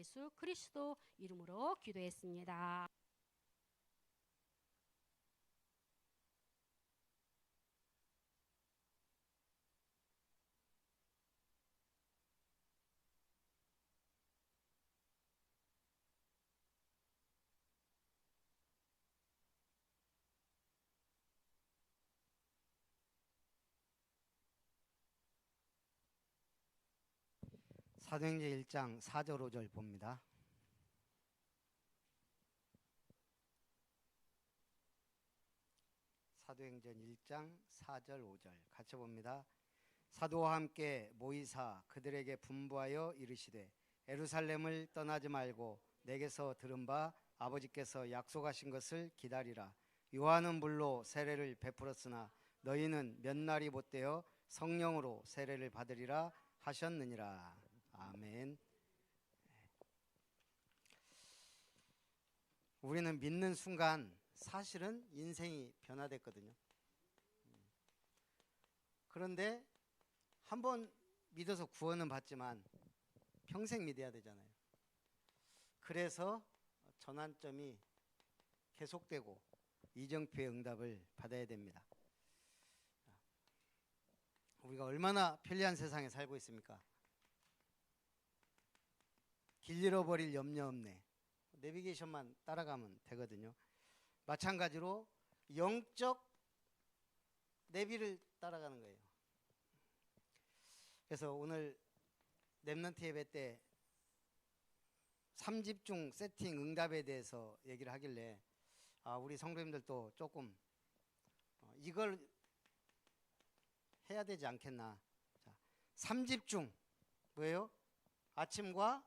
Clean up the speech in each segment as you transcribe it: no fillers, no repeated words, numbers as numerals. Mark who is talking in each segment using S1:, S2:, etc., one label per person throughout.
S1: 예수 그리스도 이름으로 기도했습니다.
S2: 사도행전 1장 4절 5절 봅니다. 사도행전 1장 4절 5절 같이 봅니다. 사도와 함께 모이사 그들에게 분부하여 이르시되 예루살렘을 떠나지 말고 내게서 들은 바 아버지께서 약속하신 것을 기다리라. 요한은 물로 세례를 베풀었으나 너희는 몇 날이 못되어 성령으로 세례를 받으리라 하셨느니라. 아멘. 우리는 믿는 순간 사실은 인생이 변화됐거든요. 그런데 한번 믿어서 구원은 받지만 평생 믿어야 되잖아요. 그래서 전환점이 계속되고 이정표의 응답을 받아야 됩니다. 우리가 얼마나 편리한 세상에 살고 있습니까? 길 잃어버릴 염려 없네. 내비게이션만 따라가면 되거든요. 마찬가지로 영적 내비를 따라가는 거예요. 그래서 오늘 랩넌트 예배 때 3집중 세팅 응답에 대해서 얘기를 하길래 우리 성도님들도 조금 이걸 해야 되지 않겠나. 자, 3집중 뭐예요? 아침과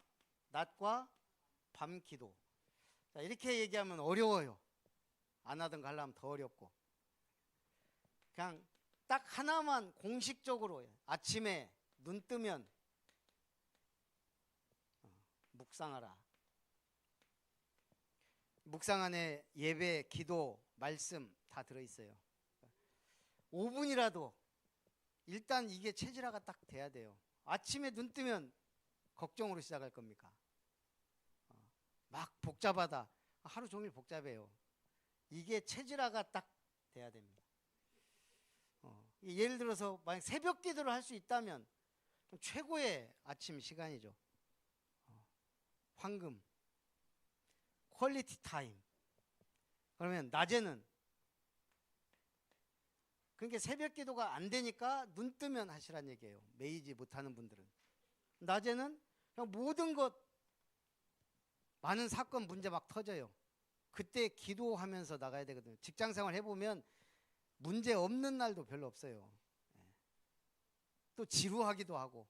S2: 낮과 밤 기도. 자, 이렇게 얘기하면 어려워요. 안 하던 거 하려면 더 어렵고. 그냥 딱 하나만 공식적으로 아침에 눈 뜨면 묵상하라. 묵상 안에 예배, 기도, 말씀 다 들어있어요. 5분이라도 일단 이게 체질화가 딱 돼야 돼요. 아침에 눈 뜨면 걱정으로 시작할 겁니까? 막 복잡하다. 하루 종일 복잡해요. 이게 체질화가 딱 돼야 됩니다. 예를 들어서 만약 새벽 기도를 할 수 있다면 최고의 아침 시간이죠. 황금, 퀄리티 타임. 그러면 낮에는 그러니까 새벽 기도가 안 되니까 눈 뜨면 하시란 얘기예요. 매이지 못하는 분들은. 낮에는 그냥 모든 것 많은 사건 문제 막 터져요. 그때 기도하면서 나가야 되거든요. 직장생활 해보면 문제 없는 날도 별로 없어요. 또 지루하기도 하고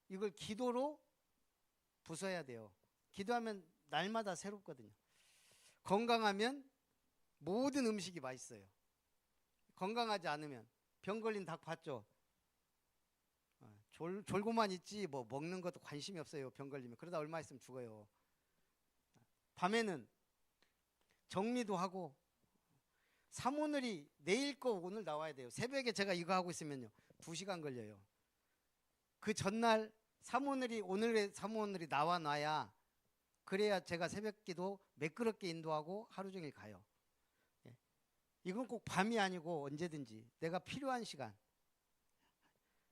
S2: 이걸 기도로 부숴야 돼요. 기도하면 날마다 새롭거든요. 건강하면 모든 음식이 맛있어요. 건강하지 않으면 병 걸린 닭 봤죠? 졸고만 있지 뭐 먹는 것도 관심이 없어요. 병 걸리면. 그러다 얼마 있으면 죽어요. 밤에는 정리도 하고 사모늘이 내일 거 오늘 나와야 돼요. 새벽에 제가 이거 하고 있으면요 2시간 걸려요. 그 전날 사모늘이 오늘의 사모늘이 나와놔야 그래야 제가 새벽기도 매끄럽게 인도하고 하루 종일 가요. 이건 꼭 밤이 아니고 언제든지 내가 필요한 시간.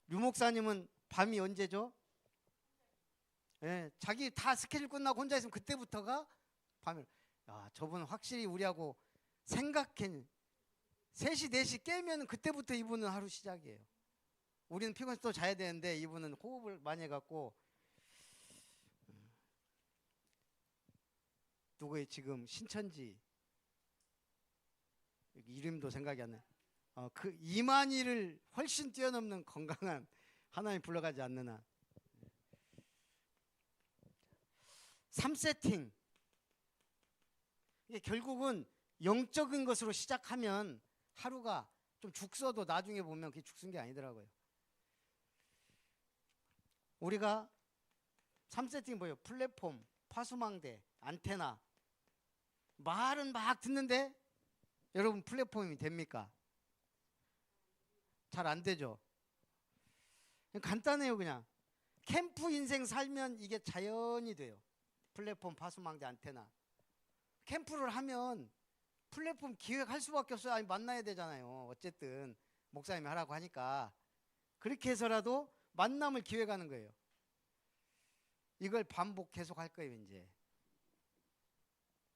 S2: 류 목사님은 밤이 언제죠? 자기 다 스케줄 끝나고 혼자 있으면 그때부터가 밤에. 저분 확실히 우리하고 생각해. 3시 4시 깨면 그때부터 이분은 하루 시작이에요. 우리는 피곤해서 또 자야 되는데 이분은 호흡을 많이 해갖고. 누구의 지금 신천지 이름도 생각이 안 나요. 그 이만희를 훨씬 뛰어넘는 건강한 하나님 불러가지 않는 한. 3세팅. 이게 결국은 영적인 것으로 시작하면 하루가 좀 죽서도 나중에 보면 그게 죽순 게 아니더라고요. 우리가 3세팅 뭐예요? 플랫폼, 파수망대, 안테나. 말은 막 듣는데 여러분 플랫폼이 됩니까? 잘 안 되죠. 간단해요. 그냥 캠프 인생 살면 이게 자연이 돼요. 플랫폼 파수망대 안테나. 캠프를 하면 플랫폼 기획할 수밖에 없어요. 아니 만나야 되잖아요. 어쨌든 목사님이 하라고 하니까 그렇게 해서라도 만남을 기획하는 거예요. 이걸 반복 계속 할 거예요. 이제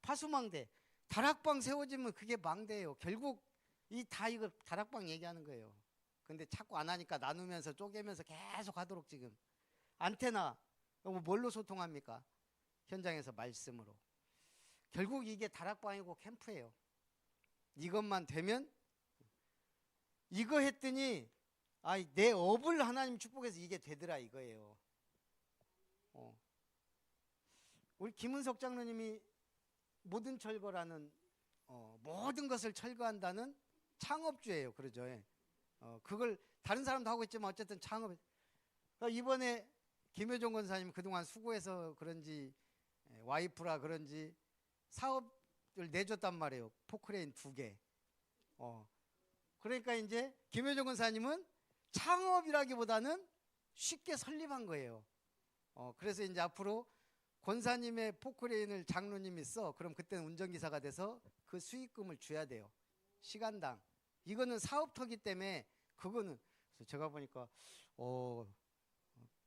S2: 파수망대 다락방 세워지면 그게 망대예요. 결국 이거 다락방 얘기하는 거예요. 근데 자꾸 안 하니까 나누면서 쪼개면서 계속 하도록 지금 안테나 뭘로 소통합니까? 현장에서 말씀으로. 결국 이게 다락방이고 캠프예요. 이것만 되면 이거 했더니 내 업을 하나님 축복해서 이게 되더라 이거예요. 우리 김은석 장로님이 모든 철거라는 모든 것을 철거한다는 창업주예요. 그러죠. 그걸 다른 사람도 하고 있지만 어쨌든 창업. 이번에 김효종 권사님 그동안 수고해서 그런지 와이프라 그런지 사업을 내줬단 말이에요. 포크레인 2개. 그러니까 이제 김효종 권사님은 창업이라기보다는 쉽게 설립한 거예요. 그래서 이제 앞으로 권사님의 포크레인을 장로님이 써. 그럼 그때는 운전기사가 돼서 그 수익금을 줘야 돼요. 시간당. 이거는 사업터기 때문에 그거는 그래서 제가 보니까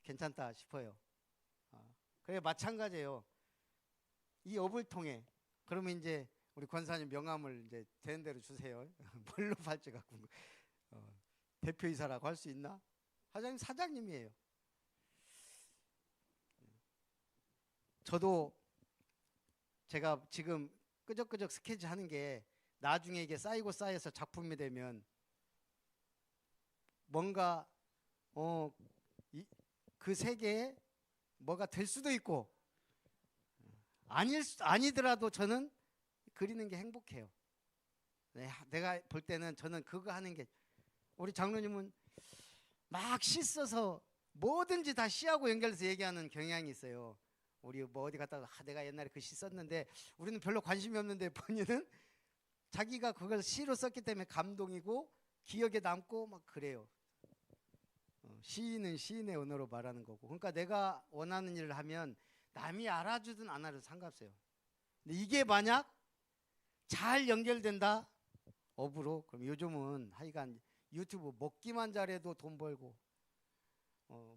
S2: 괜찮다 싶어요. 그래 마찬가지예요. 이 업을 통해 그러면 이제 우리 권사님 명함을 이제 되는 대로 주세요. 뭘로 팔지 갖고 대표이사라고 할 수 있나? 하장님 사장님이에요. 저도 제가 지금 끄적끄적 스케치 하는 게 나중에 이게 쌓이고 쌓여서 작품이 되면 뭔가 그 세계에 뭐가 될 수도 있고 아니더라도 저는 그리는 게 행복해요. 내가 볼 때는 저는 그거 하는 게 우리 장로님은 막 시 써서 뭐든지 다 시하고 연결해서 얘기하는 경향이 있어요. 우리 뭐 어디 갔다가 내가 옛날에 그 시 썼는데 우리는 별로 관심이 없는데 본인은 자기가 그걸 시로 썼기 때문에 감동이고 기억에 남고 막 그래요. 시인은 시인의 언어로 말하는 거고. 그러니까 내가 원하는 일을 하면 남이 알아주든 안 알아도 상관없어요. 근데 이게 만약 잘 연결된다 업으로 그럼 요즘은 하여간 유튜브 먹기만 잘해도 돈 벌고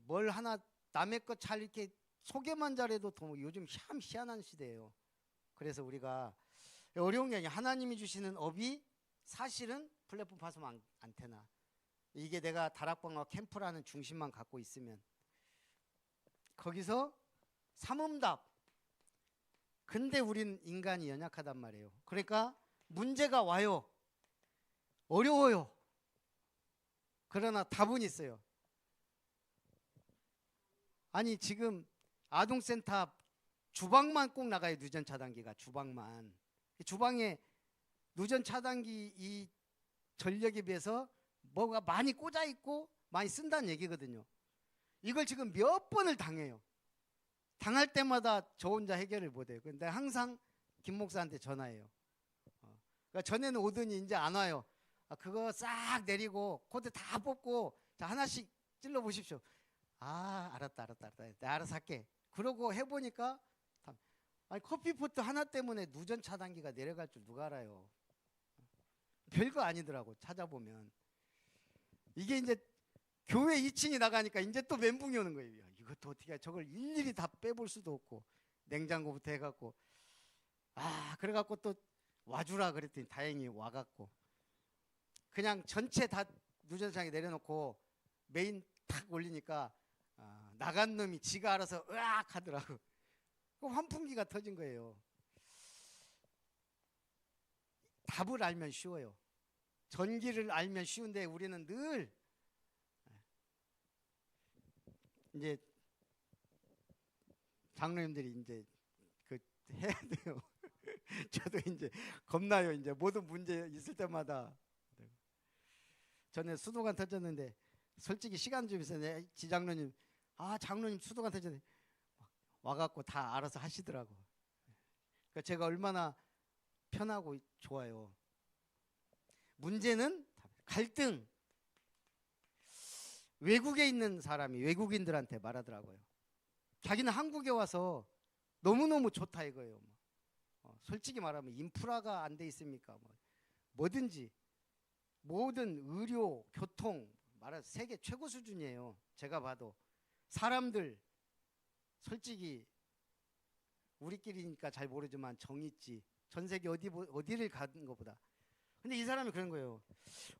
S2: 뭘 하나 남의 것 잘 이렇게 소개만 잘해도 돈 요즘 참 희한한 시대예요. 그래서 우리가 어려운 게 아니야. 하나님이 주시는 업이 사실은 플랫폼 파손 안테나 이게 내가 다락방과 캠프라는 중심만 갖고 있으면 거기서 삼음답. 근데 우린 인간이 연약하단 말이에요. 그러니까 문제가 와요. 어려워요. 그러나 답은 있어요. 아니 지금 아동센터 주방만 꼭 나가요. 누전 차단기가 주방만. 주방에 누전 차단기 이 전력에 비해서 뭐가 많이 꽂아 있고 많이 쓴다는 얘기거든요. 이걸 지금 몇 번을 당해요. 당할 때마다 저 혼자 해결을 못해요. 근데 항상 김 목사한테 전화해요. 그러니까 전에는 오더니 이제 안 와요. 그거 싹 내리고 코드 다 뽑고 자 하나씩 찔러 보십시오. 알았다. 내가 알아서 할게. 그러고 해보니까 아니 커피포트 하나 때문에 누전 차단기가 내려갈 줄 누가 알아요. 별거 아니더라고 찾아보면. 이게 이제 교회 2층이 나가니까 이제 또 멘붕이 오는 거예요. 이것도 어떻게 해. 저걸 일일이 다 빼볼 수도 없고 냉장고부터 해갖고 그래갖고 또 와주라 그랬더니 다행히 와갖고 그냥 전체 다 누전창에 내려놓고 메인 탁 올리니까 나간 놈이 지가 알아서 으악 하더라고. 그 환풍기가 터진 거예요. 답을 알면 쉬워요. 전기를 알면 쉬운데 우리는 늘 이제 장로님들이 이제 그 해야 돼요. 저도 이제 겁나요. 이제 모든 문제 있을 때마다 전에 수도관 터졌는데 솔직히 시간 좀 있어요. 지장로님 장로님 수도관 터졌는데 와갖고 다 알아서 하시더라고. 그러니까 제가 얼마나 편하고 좋아요. 문제는 갈등. 외국에 있는 사람이 외국인들한테 말하더라고요. 자기는 한국에 와서 너무너무 좋다 이거예요. 솔직히 말하면 인프라가 안 돼 있습니까? 뭐든지 모든 의료, 교통 말해서 세계 최고 수준이에요. 제가 봐도 사람들 솔직히 우리끼리니까 잘 모르지만 정 있지. 전 세계 어디를 가는 것보다. 근데 이 사람이 그런 거예요.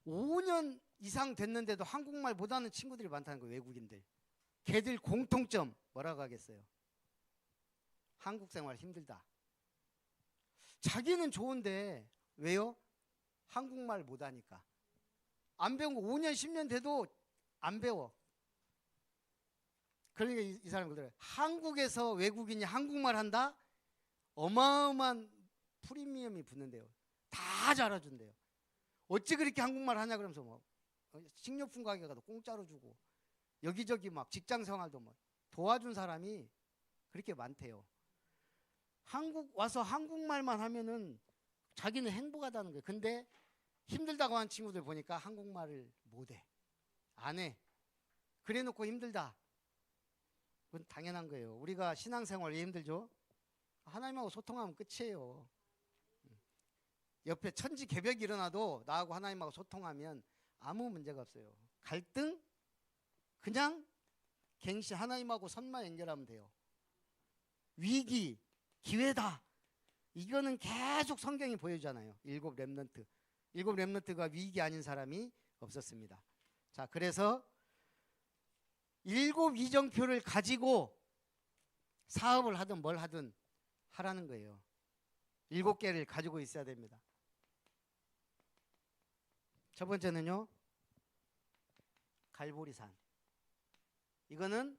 S2: 5년 이상 됐는데도 한국말 못하는 친구들이 많다는 거예요. 외국인들. 걔들 공통점 뭐라고 하겠어요? 한국 생활 힘들다. 자기는 좋은데 왜요? 한국말 못하니까. 안 배운 거 5년 10년 돼도 안 배워. 그러니까 이 사람이 그러더라고요. 한국에서 외국인이 한국말 한다? 어마어마한 프리미엄이 붙는데요. 다 잘해준대요. 어찌 그렇게 한국말 하냐 그러면서 식료품 가게 가도 공짜로 주고 여기저기 막 직장 생활도 도와준 사람이 그렇게 많대요. 한국 와서 한국말만 하면은 자기는 행복하다는 거예요. 근데 힘들다고 하는 친구들 보니까 한국말을 못해. 안 해. 그래 놓고 힘들다. 그건 당연한 거예요. 우리가 신앙생활 왜 힘들죠? 하나님하고 소통하면 끝이에요. 옆에 천지개벽이 일어나도 나하고 하나님하고 소통하면 아무 문제가 없어요. 갈등? 그냥 갱신 하나님하고 선만 연결하면 돼요. 위기, 기회다. 이거는 계속 성경이 보여주잖아요. 일곱 렘넌트가 위기 아닌 사람이 없었습니다. 자, 그래서 일곱 이정표를 가지고 사업을 하든 뭘 하든 하라는 거예요. 7개를 가지고 있어야 됩니다. 첫 번째는요, 갈보리산. 이거는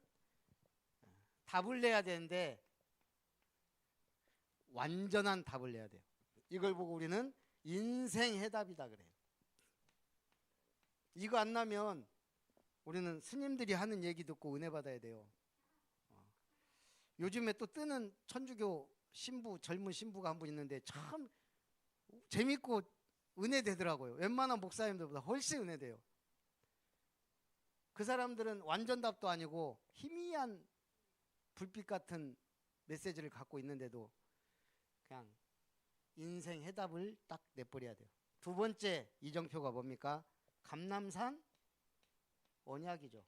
S2: 답을 내야 되는데 완전한 답을 내야 돼요. 이걸 보고 우리는 인생 해답이다 그래요. 이거 안 나면 우리는 스님들이 하는 얘기 듣고 은혜 받아야 돼요. 요즘에 또 뜨는 천주교 신부, 젊은 신부가 한 분 있는데 참 재밌고 은혜 되더라고요. 웬만한 목사님들보다 훨씬 은혜 돼요. 그 사람들은 완전 답도 아니고 희미한 불빛 같은 메시지를 갖고 있는데도 그냥 인생 해답을 딱 내버려야 돼요. 두 번째 이정표가 뭡니까? 감람산 언약이죠.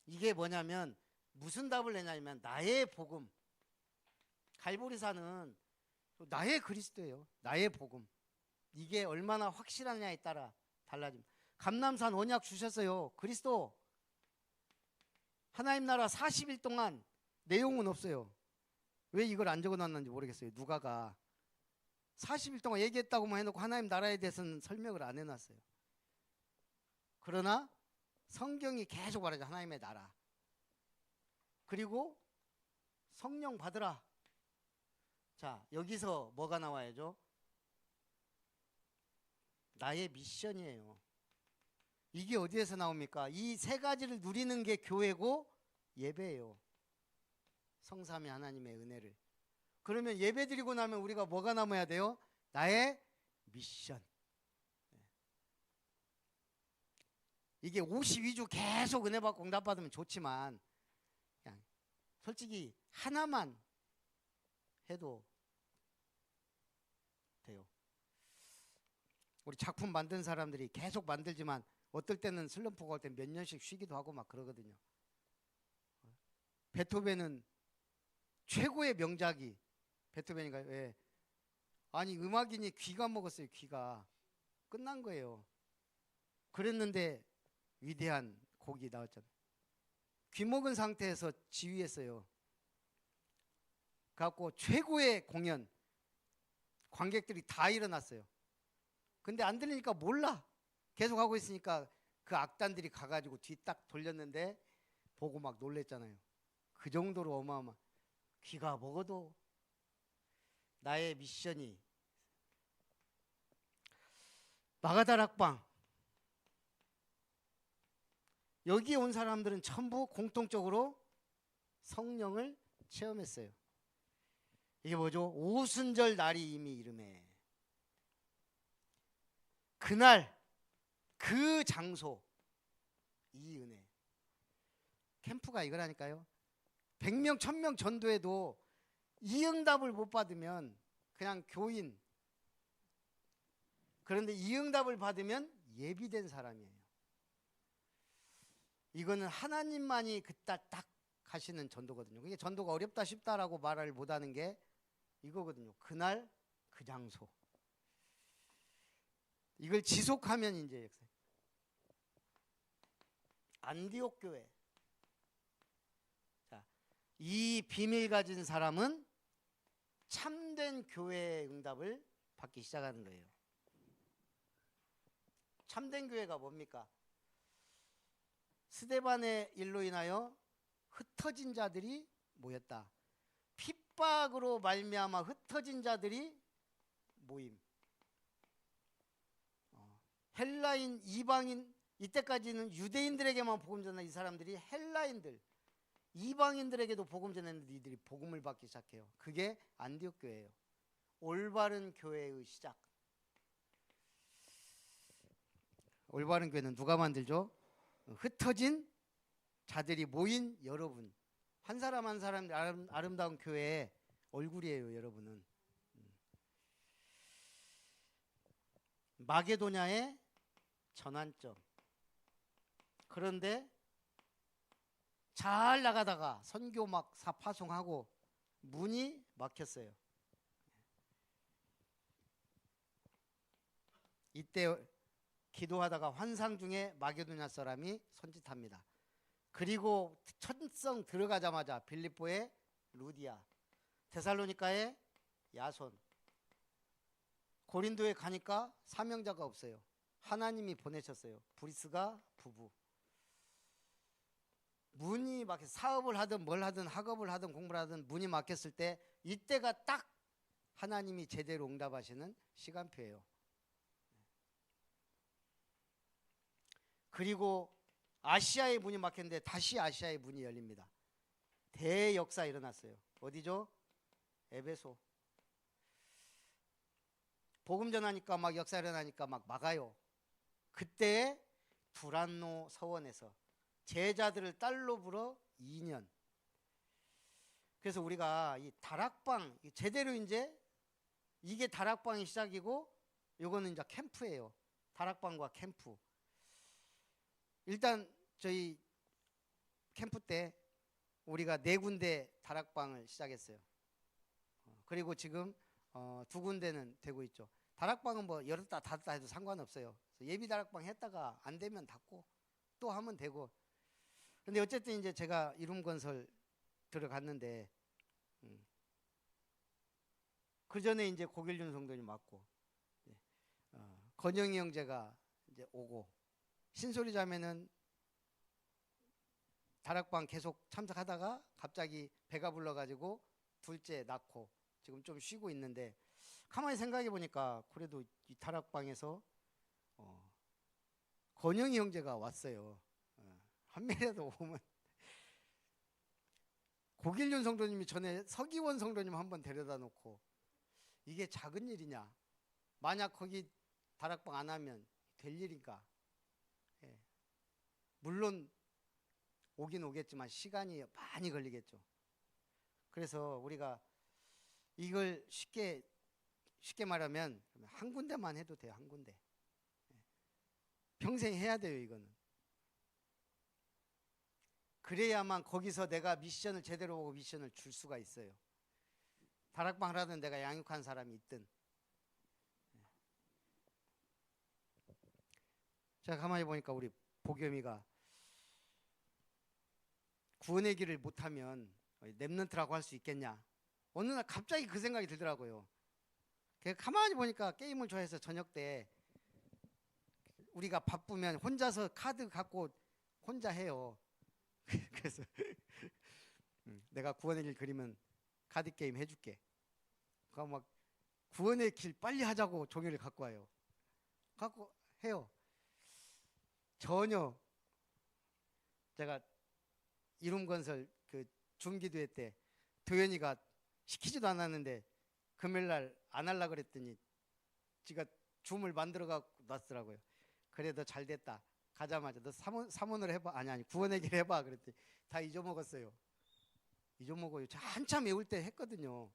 S2: 이게 뭐냐면 무슨 답을 내냐면 나의 복음. 갈보리산은 나의 그리스도예요. 나의 복음. 이게 얼마나 확실하냐에 따라 달라집니다. 감람산 언약 주셨어요. 그리스도 하나님 나라 40일 동안 내용은 없어요. 왜 이걸 안 적어놨는지 모르겠어요. 누가가 40일 동안 얘기했다고만 해놓고 하나님 나라에 대해서는 설명을 안 해놨어요. 그러나 성경이 계속 말하죠. 하나님의 나라. 그리고 성령 받으라. 자, 여기서 뭐가 나와야죠? 나의 미션이에요. 이게 어디에서 나옵니까? 이 세 가지를 누리는 게 교회고 예배예요. 성삼위 하나님의 은혜를. 그러면 예배 드리고 나면 우리가 뭐가 남아야 돼요? 나의 미션. 이게 52주 계속 은혜 받고 응답 받으면 좋지만 그냥 솔직히 하나만 해도 돼요. 우리 작품 만든 사람들이 계속 만들지만 어떨 때는 슬럼프가 올 때 몇 년씩 쉬기도 하고 막 그러거든요. 베토벤은 최고의 명작이 베토벤인가요? 왜? 아니 음악인이 귀가 먹었어요. 귀가 끝난 거예요. 그랬는데 위대한 곡이 나왔잖아요. 귀 먹은 상태에서 지휘했어요. 그래갖고 최고의 공연 관객들이 다 일어났어요. 근데 안 들리니까 몰라. 계속 하고 있으니까 그 악단들이 가가지고 뒤 딱 돌렸는데 보고 막 놀랬잖아요. 그 정도로 어마어마. 귀가 먹어도 나의 미션이. 마가다락방. 여기에 온 사람들은 전부 공통적으로 성령을 체험했어요. 이게 뭐죠? 오순절 날이 이미 이름에. 그날 그 장소 이 은혜. 캠프가 이거라니까요. 100명, 1000명 전도해도 이 응답을 못 받으면 그냥 교인. 그런데 이 응답을 받으면 예비된 사람이에요. 이거는 하나님만이 그따 딱 하시는 전도거든요. 그게 전도가 어렵다 쉽다라고 말을 못하는 게 이거거든요. 그날 그 장소. 이걸 지속하면 이제 역사. 안디옥 교회. 자, 이 비밀 가진 사람은 참된 교회의 응답을 받기 시작하는 거예요. 참된 교회가 뭡니까? 스데반의 일로 인하여 흩어진 자들이 모였다. 핍박으로 말미암아 흩어진 자들이 모임. 헬라인, 이방인, 이때까지는 유대인들에게만 복음 전한 이 사람들이 헬라인들, 이방인들에게도 복음 전했는데 이들이 복음을 받기 시작해요. 그게 안디옥 교회예요. 올바른 교회의 시작. 올바른 교회는 누가 만들죠? 흩어진 자들이 모인 여러분. 한 사람 한 사람 아름다운 교회의 얼굴이에요, 여러분은. 마게도냐의 전환점. 그런데 잘 나가다가 선교 막 파송하고 문이 막혔어요. 이때 기도하다가 환상 중에 마게도냐 사람이 손짓합니다. 그리고 천성 들어가자마자 빌립보의 루디아, 데살로니가의 야손, 고린도에 가니까 사명자가 없어요. 하나님이 보내셨어요. 브리스가 부부. 문이 막혀 사업을 하든 뭘 하든 학업을 하든 공부를 하든 문이 막혔을 때 이때가 딱 하나님이 제대로 응답하시는 시간표예요. 그리고 아시아의 문이 막혔는데 다시 아시아의 문이 열립니다. 대역사 일어났어요. 어디죠? 에베소. 복음 전하니까 막 역사 일어나니까 막 막아요. 그때 두란노 서원에서 제자들을 딸로 불어 2년. 그래서 우리가 이 다락방 제대로 이제 이게 다락방이 시작이고 요거는 이제 캠프예요. 다락방과 캠프. 일단 저희 캠프 때 우리가 4군데 다락방을 시작했어요. 그리고 지금 2군데는 되고 있죠. 다락방은 뭐 열었다 닫았다 해도 상관없어요. 예비 다락방 했다가 안 되면 닫고 또 하면 되고. 근데 어쨌든 이제 제가 이룸건설 들어갔는데 그 전에 이제 고길준 성도님 왔고 건영이 형제가 이제 오고 신소리 자매는 다락방 계속 참석하다가 갑자기 배가 불러가지고 둘째 낳고 지금 좀 쉬고 있는데 가만히 생각해 보니까 그래도 이 다락방에서 건영이 형제가 왔어요. 한 명이라도 오면 고길륜 성도님이 전에 서기원 성도님 한번 데려다 놓고 이게 작은 일이냐? 만약 거기 다락방 안 하면 될 일인가? 예. 물론 오긴 오겠지만 시간이 많이 걸리겠죠. 그래서 우리가 이걸 쉽게 말하면 한 군데만 해도 돼요. 한 군데. 평생 해야 돼요. 이거는. 그래야만 거기서 내가 미션을 제대로 보고 미션을 줄 수가 있어요. 다락방을 하든 내가 양육한 사람이 있든. 제가 가만히 보니까 우리 보겸이가 구원의 길을 못하면 랩런트라고 할 수 있겠냐. 어느 날 갑자기 그 생각이 들더라고요. 가만히 보니까 게임을 좋아해서 저녁 때 우리가 바쁘면 혼자서 카드 갖고 혼자 해요. 그래서 내가 구원의 길 그리면 카드 게임 해줄게. 그러니까 막 구원의 길 빨리 하자고 종이를 갖고 와요. 갖고 해요. 전혀 제가 이룸건설 그 중기도회 때 도현이가 시키지도 않았는데 금요일날 안 하려고 그랬더니 지가 줌을 만들어 갖고 놨더라고요. 그래도 잘 됐다. 가자마자 너 사문을 해봐. 아니 구원의 길 해봐. 그랬더니 다 잊어먹었어요. 잊어먹어요. 저 한참 외울 때 했거든요.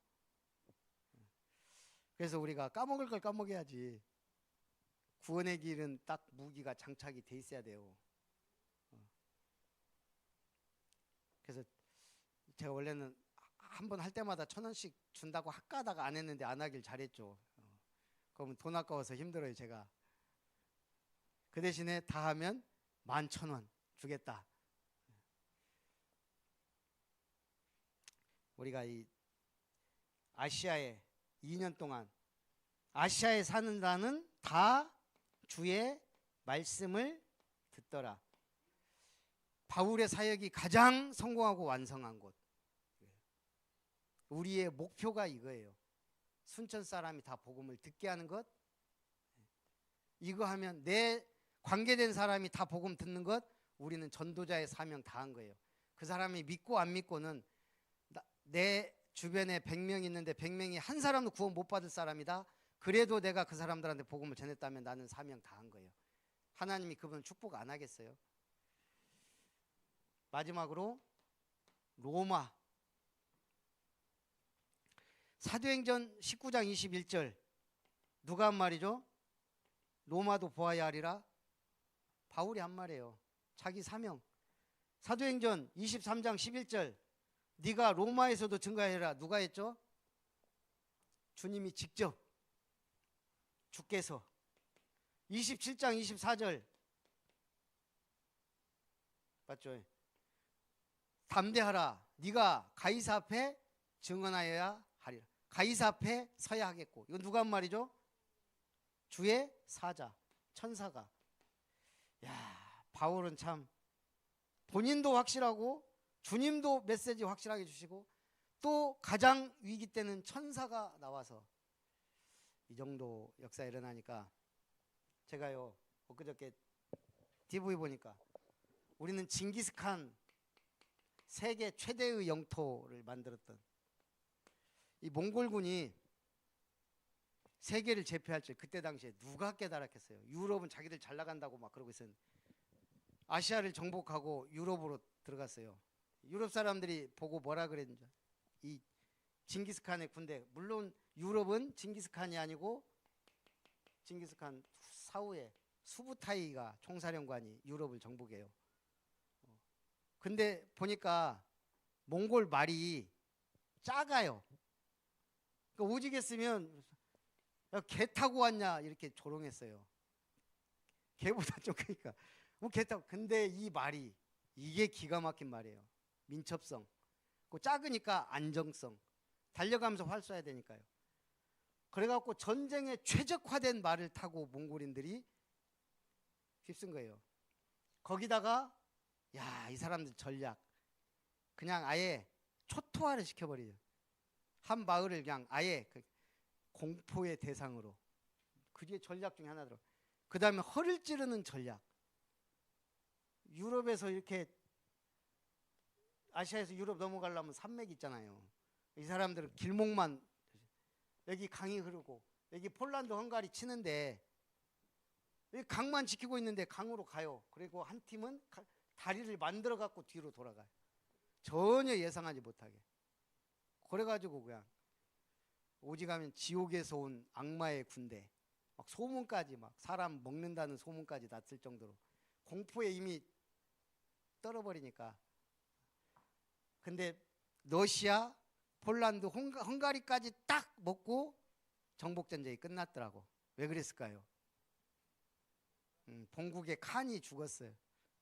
S2: 그래서 우리가 까먹을 걸 까먹어야지. 구원의 길은 딱 무기가 장착이 돼 있어야 돼요. 그래서 제가 원래는 한 번 할 때마다 1,000원씩 준다고 학가다가 안 했는데 안 하길 잘했죠. 그러면 돈 아까워서 힘들어요, 제가. 그 대신에 다 하면 11,000원 주겠다. 우리가 이 아시아에 2년 동안 아시아에 사는 자는 다 주의 말씀을 듣더라. 바울의 사역이 가장 성공하고 완성한 곳. 우리의 목표가 이거예요. 순천 사람이 다 복음을 듣게 하는 것. 이거 하면 내 관계된 사람이 다 복음 듣는 것, 우리는 전도자의 사명 다 한 거예요. 그 사람이 믿고 안 믿고는 내 주변에 100명 있는데 100명이 한 사람도 구원 못 받을 사람이다. 그래도 내가 그 사람들한테 복음을 전했다면 나는 사명 다 한 거예요. 하나님이 그분 축복 안 하겠어요? 마지막으로 로마. 사도행전 19장 21절 누가 한 말이죠? 로마도 보아야 하리라. 바울이 한 말이에요. 자기 사명. 사도행전 23장 11절 네가 로마에서도 증거해라. 누가 했죠? 주님이 직접, 주께서. 27장 24절 맞죠? 담대하라. 네가 가이사 앞에 증언하여야 하리라. 가이사 앞에 서야 하겠고. 이건 누가 한 말이죠? 주의 사자, 천사가. 야, 바울은 참 본인도 확실하고 주님도 메시지 확실하게 주시고 또 가장 위기 때는 천사가 나와서 이 정도 역사 일어나니까 제가요 엊그저께 TV 보니까 우리는 징기스칸 세계 최대의 영토를 만들었던 이 몽골군이 세계를 제패할 때 그때 당시에 누가 깨달았겠어요? 유럽은 자기들 잘 나간다고 막 그러고 있었는데 아시아를 정복하고 유럽으로 들어갔어요. 유럽 사람들이 보고 뭐라 그랬는지 이 징기스칸의 군대, 물론 유럽은 징기스칸이 아니고 징기스칸 사후에 수부타이가 총사령관이 유럽을 정복해요. 근데 보니까 몽골 말이 작아요. 그러니까 오지겠으면 야, 개 타고 왔냐 이렇게 조롱했어요. 개보다 좀 크니까 뭐 개 타고. 근데 이 말이 이게 기가 막힌 말이에요. 민첩성. 그 작으니까 안정성. 달려가면서 활 쏴야 되니까요. 그래갖고 전쟁에 최적화된 말을 타고 몽골인들이 휩쓴 거예요. 거기다가 야, 이 사람들 전략 그냥 아예 초토화를 시켜버리죠. 한 마을을 그냥 아예 공포의 대상으로. 그게 전략 중에 하나더라고요. 그 다음에 허를 찌르는 전략. 유럽에서 이렇게 아시아에서 유럽 넘어가려면 산맥 있잖아요. 이 사람들은 길목만, 여기 강이 흐르고 여기 폴란드 헝가리 치는데 여기 강만 지키고 있는데 강으로 가요. 그리고 한 팀은 다리를 만들어 갖고 뒤로 돌아가요. 전혀 예상하지 못하게. 그래가지고 그냥 오직하면 지옥에서 온 악마의 군대, 막 소문까지, 막 사람 먹는다는 소문까지 났을 정도로 공포에 이미 떨어버리니까. 근데 러시아, 폴란드, 헝가리까지 딱 먹고 정복전쟁이 끝났더라고. 왜 그랬을까요? 본국의 칸이 죽었어요.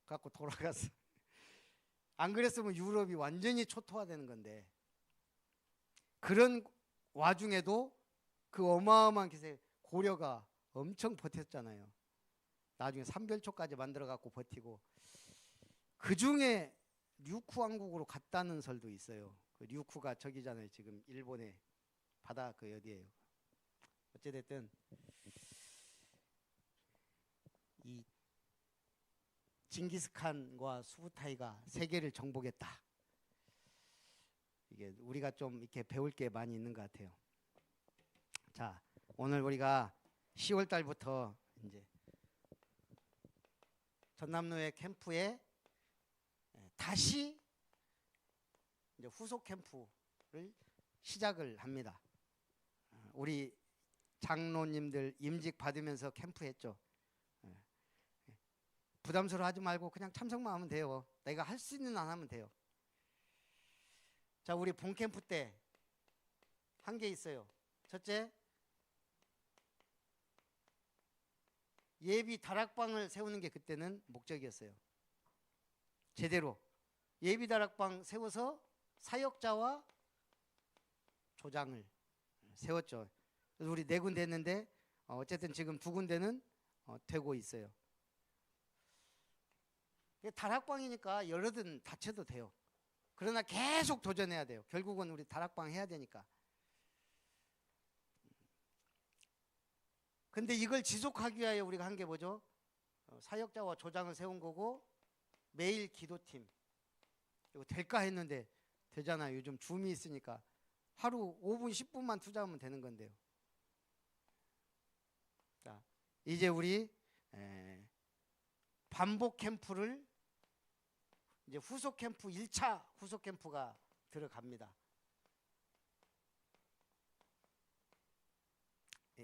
S2: 갖고 돌아갔어. 안 그랬으면 유럽이 완전히 초토화되는 건데. 그런 와중에도 그 어마어마한 기세, 고려가 엄청 버텼잖아요. 나중에 삼별초까지 만들어 갖고 버티고. 그 중에 류쿠 왕국으로 갔다는 설도 있어요. 그 류쿠가 저기잖아요. 지금 일본의 바다 그 어디예요. 어찌됐든 이 징기스칸과 수부타이가 세계를 정복했다. 이게 우리가 좀 이렇게 배울 게 많이 있는 것 같아요. 자, 오늘 우리가 10월 달부터 이제 전남로의 캠프에 다시 이제 후속 캠프를 시작을 합니다. 우리 장로님들 임직 받으면서 캠프했죠. 부담스러워하지 말고 그냥 참석만 하면 돼요. 내가 할 수 있는 한 하면 돼요. 자, 우리 본 캠프 때 한 게 있어요. 첫째, 예비 다락방을 세우는 게 그때는 목적이었어요. 제대로 예비 다락방 세워서 사역자와 조장을 세웠죠. 그래서 우리 4군데 했는데 어쨌든 지금 2군데는 되고 있어요. 다락방이니까 열어든 닫혀도 돼요. 그러나 계속 도전해야 돼요. 결국은 우리 다락방 해야 되니까. 근데 이걸 지속하기 위하여 우리가 한 게 뭐죠? 사역자와 조장을 세운 거고, 매일 기도팀. 이거 될까 했는데 되잖아요. 요즘 줌이 있으니까 하루 5분 10분만 투자하면 되는 건데요. 자, 이제 우리 반복 캠프를 이제 후속 캠프 1차 후속 캠프가 들어갑니다.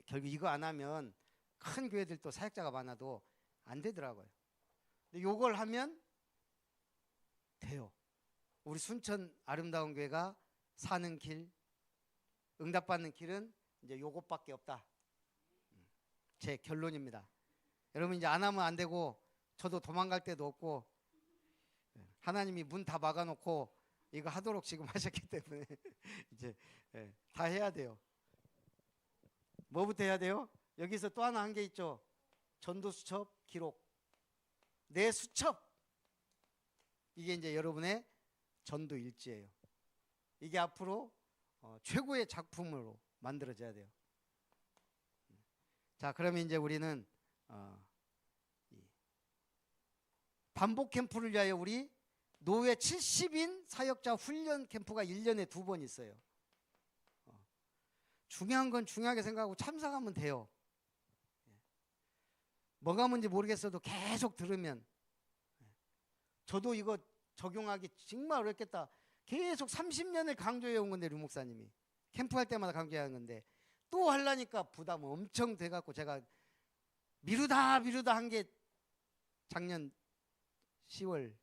S2: 결국 이거 안 하면 큰 교회들도 사역자가 많아도 안 되더라고요. 근데 요걸 하면 돼요. 우리 순천 아름다운 교회가 사는 길, 응답받는 길은 이제 요것밖에 없다. 제 결론입니다. 여러분 이제 안 하면 안 되고 저도 도망갈 데도 없고 하나님이 문 다 막아놓고 이거 하도록 지금 하셨기 때문에 이제 다 해야 돼요. 뭐부터 해야 돼요? 여기서 또 하나 한 게 있죠. 전도수첩 기록. 내 수첩. 이게 이제 여러분의 전도 일지예요. 이게 앞으로 최고의 작품으로 만들어져야 돼요. 자, 그러면 이제 우리는 반복 캠프를 위하여 우리 노회 70인 사역자 훈련 캠프가 1년에 2번 있어요. 중요한 건 중요하게 생각하고 참석하면 돼요. 뭐가 뭔지 모르겠어도 계속 들으면. 저도 이거 적용하기 정말 어렵겠다. 계속 30년을 강조해 온 건데, 류 목사님이 캠프할 때마다 강조하는 건데 또 하려니까 부담 엄청 돼갖고 제가 미루다 한 게 작년 10월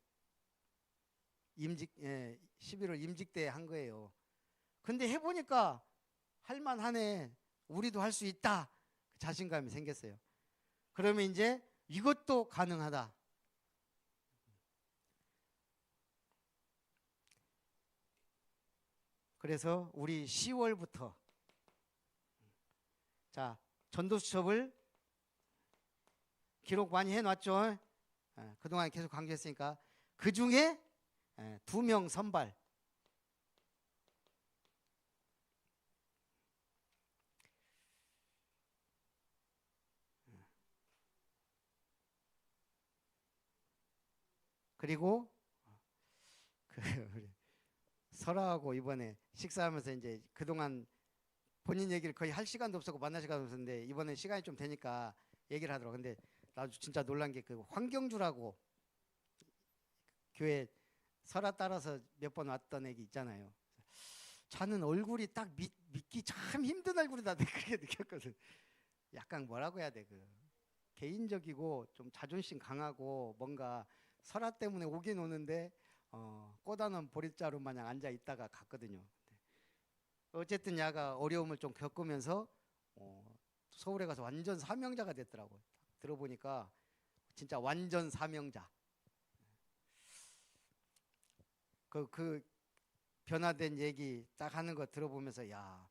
S2: 11월 임직 때 한 거예요. 근데 해보니까 할만하네. 우리도 할 수 있다. 자신감이 생겼어요. 그러면 이제 이것도 가능하다. 그래서 우리 10월부터 자, 전도수첩을 기록 많이 해놨죠. 그동안 계속 강조했으니까 그 중에 2명 선발. 그리고 우리 설아하고 이번에 식사하면서 이제 그동안 본인 얘기를 거의 할 시간도 없었고 만날 시간도 없었는데 이번에 시간이 좀 되니까 얘기를 하더라고. 근데 나도 진짜 놀란 게 그 황경주라고 교회 설아 따라서 몇 번 왔던 애기 있잖아요. 자는 얼굴이 딱 믿기 참 힘든 얼굴이다. 그렇게 느꼈거든. 약간 뭐라고 해야 돼? 그 개인적이고 좀 자존심 강하고 뭔가 설아 때문에 오긴 오는데 꼬다는 보릿자루 마냥 앉아 있다가 갔거든요. 어쨌든 야가 어려움을 좀 겪으면서 서울에 가서 완전 사명자가 됐더라고요. 들어보니까 진짜 완전 사명자. 그 변화된 얘기 딱 하는 거 들어보면서 야,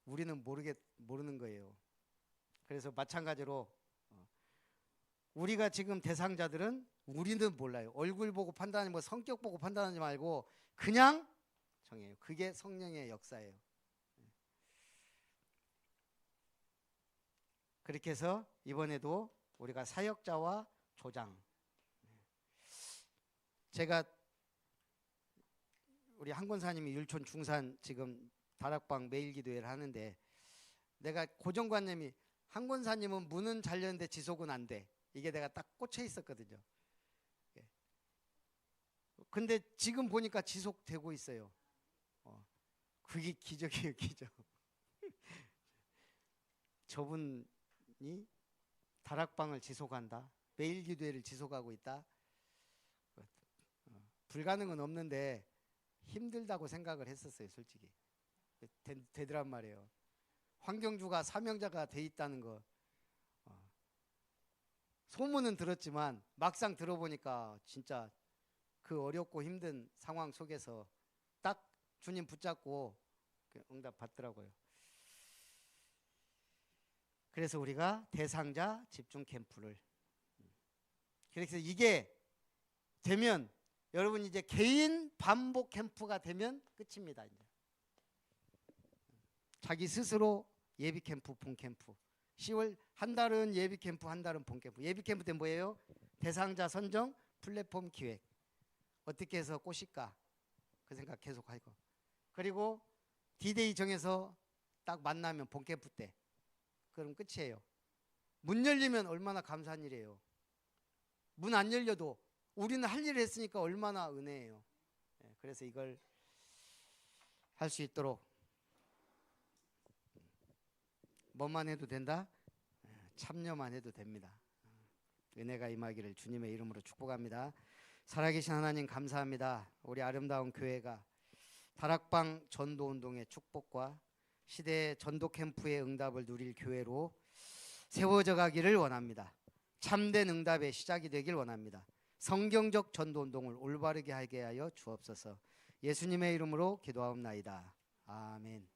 S2: 우리는 모르는 거예요. 그래서 마찬가지로 우리가 지금 대상자들은 우리는 몰라요. 얼굴 보고 판단하지 뭐 성격 보고 판단하지 말고 그냥 정해요. 그게 성령의 역사예요. 그렇게 해서 이번에도 우리가 사역자와 조장. 제가 우리 한 권사님이 율촌 중산 지금 다락방 매일 기도회를 하는데 내가 고정관념이 한 권사님은 문은 잘 열는데 지속은 안 돼. 이게 내가 딱 꽂혀 있었거든요. 근데 지금 보니까 지속되고 있어요. 그게 기적이에요, 기적. 저분이 다락방을 지속한다, 매일 기도회를 지속하고 있다. 불가능은 없는데 힘들다고 생각을 했었어요, 솔직히. 되더란 말이에요. 환경주가 사명자가 돼 있다는 거 소문은 들었지만 막상 들어보니까 진짜 그 어렵고 힘든 상황 속에서 딱 주님 붙잡고 응답 받더라고요. 그래서 우리가 대상자 집중 캠프를, 그래서 이게 되면 여러분 이제 개인 반복 캠프가 되면 끝입니다. 이제 자기 스스로 예비 캠프, 본 캠프. 10월 한 달은 예비 캠프, 한 달은 본 캠프. 예비 캠프 때 뭐예요? 대상자 선정, 플랫폼 기획. 어떻게 해서 꼬실까? 그 생각 계속 하고. 그리고 D-Day 정해서 딱 만나면 본 캠프 때. 그럼 끝이에요. 문 열리면 얼마나 감사한 일이에요. 문 안 열려도 우리는 할 일을 했으니까 얼마나 은혜예요. 그래서 이걸 할 수 있도록 뭐만 해도 된다? 참여만 해도 됩니다. 은혜가 임하기를 주님의 이름으로 축복합니다. 살아계신 하나님 감사합니다. 우리 아름다운 교회가 다락방 전도운동의 축복과 시대의 전도 캠프의 응답을 누릴 교회로 세워져 가기를 원합니다. 참된 응답의 시작이 되길 원합니다. 성경적 전도운동을 올바르게 하게 하여 주옵소서. 예수님의 이름으로 기도하옵나이다. 아멘.